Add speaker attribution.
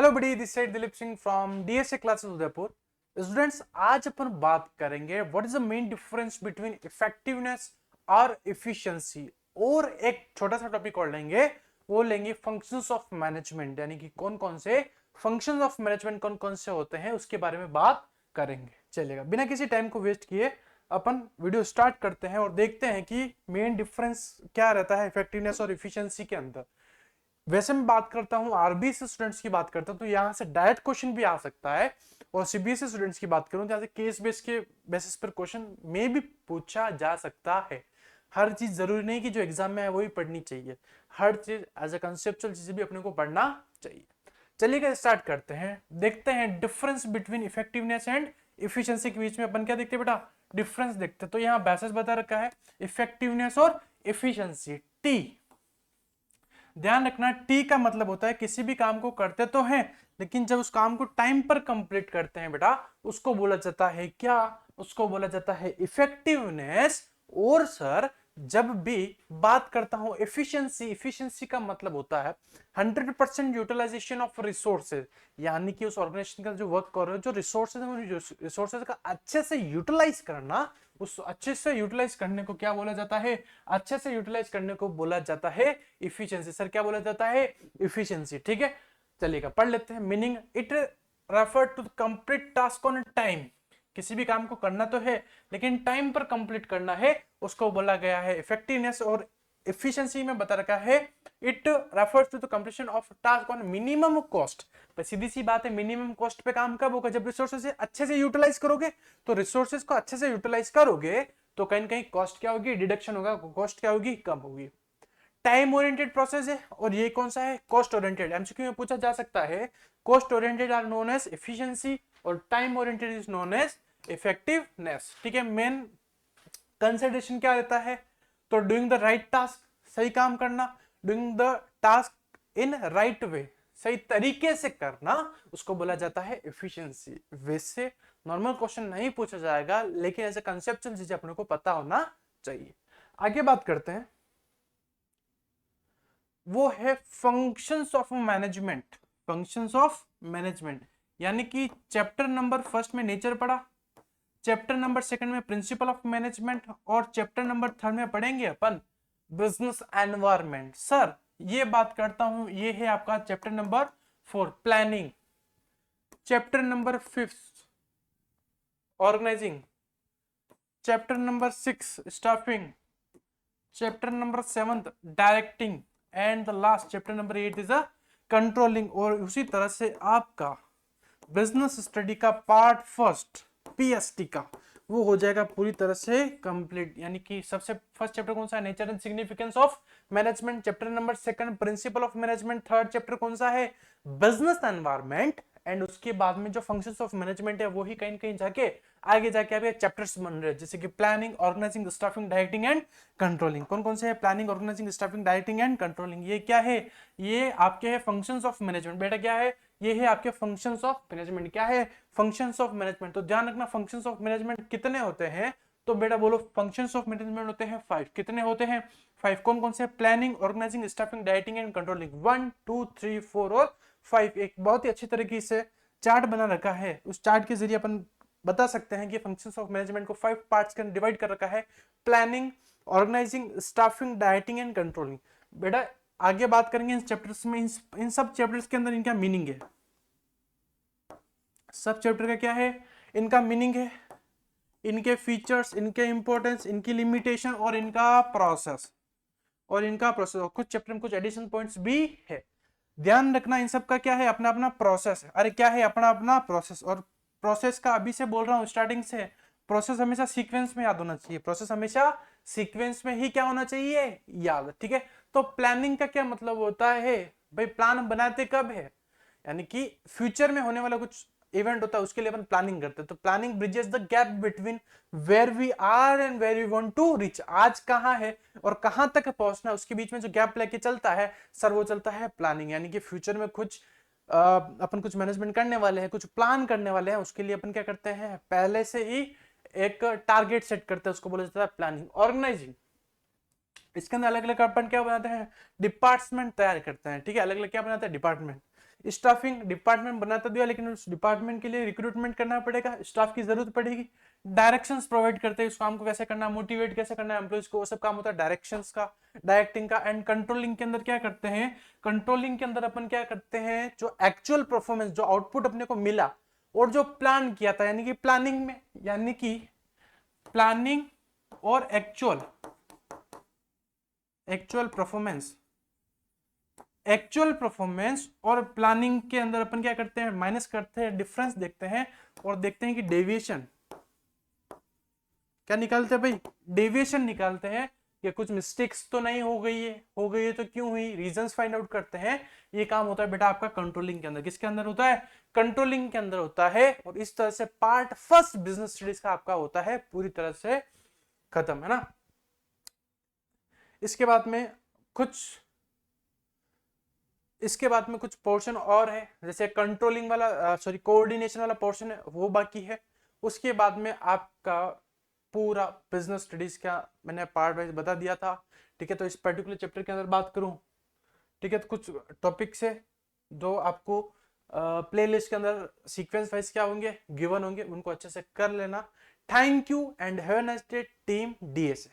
Speaker 1: Hello बड़ी, this side Dilip Singh from DSA classes Udaipur. Students, आज अपन बात करेंगे what is the main difference between effectiveness और एफिशिएंसी। और एक छोटा सा टॉपिक और लेंगे, वो लेंगे फंक्शंस ऑफ मैनेजमेंट, यानी कि कौन कौन से फंक्शंस ऑफ मैनेजमेंट कौन कौन से होते हैं उसके बारे में बात करेंगे। चलेगा, बिना किसी टाइम को वेस्ट किए अपन वीडियो स्टार्ट करते हैं और देखते हैं कि मेन डिफरेंस क्या रहता है इफेक्टिवनेस और इफिशिएंसी के अंदर। वैसे मैं बात करता हूं आरबीएसई स्टूडेंट्स की बात करता हूं तो यहां से डायरेक्ट क्वेश्चन भी आ सकता है, और सीबीएसई स्टूडेंट्स की बात करूं जहां से केस बेस के बेसिस पर क्वेश्चन में भी पूछा जा सकता है। हर चीज जरूरी नहीं कि जो एग्जाम में है वही पढ़नी चाहिए, हर चीज एज ए कंसेप्चुअल चीजें भी अपने को पढ़ना चाहिए। चलिए स्टार्ट करते हैं, देखते हैं difference between effectiveness and efficiency के बीच में अपन क्या देखते हैं बेटा, डिफरेंस देखते हैं। तो यहाँ बेसिस बता रखा है इफेक्टिवनेस और इफिशिएंसी। टी, ध्यान रखना टी का मतलब होता है किसी भी काम को करते तो हैं, लेकिन जब उस काम को टाइम पर कंप्लीट करते हैं बेटा, उसको बोला जाता है क्या, उसको बोला जाता है इफेक्टिवनेस। और सर जब भी बात करता हूं एफिशिएंसी, एफिशिएंसी का मतलब होता है 100% यूटिलाइजेशन ऑफ रिसोर्सेज, यानी कि उस ऑर्गेनाइजेशन का जो वर्क कर रहे हो, जो रिसोर्सेज है, रिसोर्सेज का अच्छे से यूटिलाइज करना, उस अच्छे से यूटिलाइज करने को क्या बोला जाता है, अच्छे से यूटिलाइज करने को बोला जाता है इफिशिएंसी। सर क्या बोला जाता है, इफिशिएंसी। ठीक है, चलिएगा पढ़ लेते हैं meaning. It refer to complete task on time, किसी भी काम को करना तो है लेकिन टाइम पर कंप्लीट करना है, उसको बोला गया है इफेक्टिवनेस। और एफिशिएंसी में बता रखा है it refers to the completion of task on minimum cost. पर सीधी सी बात है, मिनिमम कॉस्ट पे काम कब होगा, जब रिसोर्सेज अच्छे से यूटिलाइज करोगे। तो रिसोर्सेज को अच्छे से यूटिलाइज करोगे तो कहीं कहीं कॉस्ट क्या होगी, डिडक्शन होगा, कॉस्ट क्या होगी, कम होगी। टाइम ओरिएंटेड प्रोसेस है, और ये कौन सा है, कॉस्ट ओरिएंटेड। एमसीक्यू में पूछा जा सकता है cost oriented are known as efficiency और time oriented is known as effectiveness. ठीक है, मेन कंसिडरेशन क्या रहता है, तो डूइंग द राइट टास्क, सही काम करना, doing the task in right way, सही तरीके से करना, उसको बोला जाता है एफिशिएंसी। वैसे नॉर्मल क्वेश्चन नहीं पूछा जाएगा, लेकिन ऐसे कंसेप्चुअल चीजें अपने को पता होना चाहिए। आगे बात करते हैं, वो है functions of management. Functions of management यानी कि चैप्टर नंबर फर्स्ट में नेचर पढ़ा, चैप्टर नंबर सेकंड में प्रिंसिपल ऑफ मैनेजमेंट, और चैप्टर नंबर थर्ड में पढ़ेंगे अपन बिजनेस एनवायरनमेंट। सर ये बात करता हूं, ये है आपका chapter number 4 planning, chapter number 5 organising, chapter number 6 staffing, chapter number 7 directing, and the last chapter number 8 is a controlling. और उसी तरह से आपका बिजनेस स्टडी का पार्ट फर्स्ट पीएसटी का वो हो जाएगा पूरी तरह से कंप्लीट। यानी कि सबसे फर्स्ट चैप्टर कौन सा है, nature and significance of management, chapter number second principle of management, third chapter कौन सा है, बिजनेस एनवायरनमेंट, एंड उसके बाद में जो फंक्शंस ऑफ मैनेजमेंट है वो ही कहीं कहीं जाके आगे जाके अभी चैप्टर्स बन रहे हैं, जैसे कि planning, organising, staffing, directing and controlling. कौन कौन से है, planning, organising, staffing, directing and controlling. ये क्या है, ये आपके है फंक्शंस ऑफ मैनेजमेंट। बेटा क्या है, ये है आपके फंक्शंस ऑफ मैनेजमेंट। क्या है, फंक्शंस ऑफ मैनेजमेंट। तो ध्यान रखना फंक्शंस ऑफ मैनेजमेंट कितने होते हैं, तो बेटा बोलो फंक्शंस ऑफ मैनेजमेंट होते हैं 5। कितने होते हैं, 5। कौन कौन से, planning, organising, staffing, directing and controlling. 1 2 3 4 और 5। एक बहुत ही अच्छी तरीके से चार्ट बना रखा है, उस चार्ट के जरिए अपन बता सकते हैं कि फंक्शंस ऑफ मैनेजमेंट को 5 पार्ट्स के डिवाइड कर रखा है, planning, organising, staffing, directing and controlling. बेटा आगे बात करेंगे इन चैप्टर्स में, इन सब चैप्टर्स के अंदर इनका मीनिंग है, सब चैप्टर का क्या है, इनका मीनिंग है, इनके फीचर्स, इनके इंपॉर्टेंस, इनकी लिमिटेशन और इनका प्रोसेस, और कुछ चैप्टर में कुछ एडिशन पॉइंट्स भी है। ध्यान रखना इन सब का क्या है, अपना अपना प्रोसेस है। अरे क्या है, अपना अपना प्रोसेस। और प्रोसेस का अभी से बोल रहा हूं स्टार्टिंग से, प्रोसेस हमेशा सीक्वेंस में याद होना चाहिए, प्रोसेस हमेशा सीक्वेंस में ही क्या होना चाहिए, याद। ठीक है, तो प्लानिंग का क्या मतलब होता है भाई, प्लान बनाते कब है, यानी कि फ्यूचर में होने वाला कुछ इवेंट होता है उसके लिए अपन प्लानिंग करते हैं। तो planning bridges the gap between where we are and where we want to reach, आज कहां है और कहां तक पहुंचना है, उसके बीच में जो गैप लेके चलता है सर वो चलता है प्लानिंग। यानी कि फ्यूचर में कुछ अपन कुछ मैनेजमेंट करने वाले हैं, कुछ प्लान करने वाले हैं, उसके लिए अपन क्या करते हैं, पहले से ही एक टारगेट सेट करते हैं, उसको बोला जाता है प्लानिंग। ऑर्गेनाइजिंग, इसके अंदर अलग अलग अपन क्या बनाते हैं, डिपार्टमेंट तैयार करते हैं। ठीक है, अलग अलग क्या बनाते हैं, डिपार्टमेंट। स्टाफिंग डिपार्टमेंट बना तो दिया, लेकिन उस डिपार्टमेंट के लिए रिक्रूटमेंट करना पड़ेगा, स्टाफ की जरूरत पड़ेगी। डायरेक्शंस प्रोवाइड करते हैं उस काम को कैसे करना, मोटिवेट कैसे करना है एम्प्लॉइज को, वो सब काम होता है डायरेक्शंस का, डायरेक्टिंग का। एंड कंट्रोलिंग के अंदर क्या करते हैं, कंट्रोलिंग के अंदर अपन क्या करते हैं, जो एक्चुअल परफॉर्मेंस, जो आउटपुट अपने को मिला और जो प्लान किया था, यानी कि प्लानिंग में, यानी कि प्लानिंग और एक्चुअल परफॉर्मेंस और प्लानिंग के अंदर अपन क्या करते हैं, माइनस करते हैं, डिफरेंस देखते हैं और देखते हैं कि डेविएशन क्या निकालते हैं भाई, डेविएशन निकालते हैं कि कुछ मिस्टेक्स तो नहीं हो गई है तो क्यों हुई, रीजंस फाइंड आउट करते हैं। ये काम होता है बेटा आपका कंट्रोलिंग के अंदर। किसके अंदर होता है, कंट्रोलिंग के अंदर होता है। और इस तरह से पार्ट फर्स्ट बिजनेस स्टडीज का आपका होता है पूरी तरह से खत्म, है ना। इसके बाद में कुछ पोर्शन और है, जैसे कंट्रोलिंग वाला कोऑर्डिनेशन वाला पोर्शन है वो बाकी है। उसके बाद में आपका पूरा बिजनेस स्टडीज का मैंने पार्ट वाइज बता दिया था, ठीक है। तो इस पर्टिकुलर चैप्टर के अंदर बात करूं, ठीक है, तो कुछ टॉपिक्स है जो आपको प्लेलिस्ट के अंदर सीक्वेंस वाइज क्या होंगे, गिवन होंगे, उनको अच्छे से कर लेना। Thank you and have a nice day team DSA.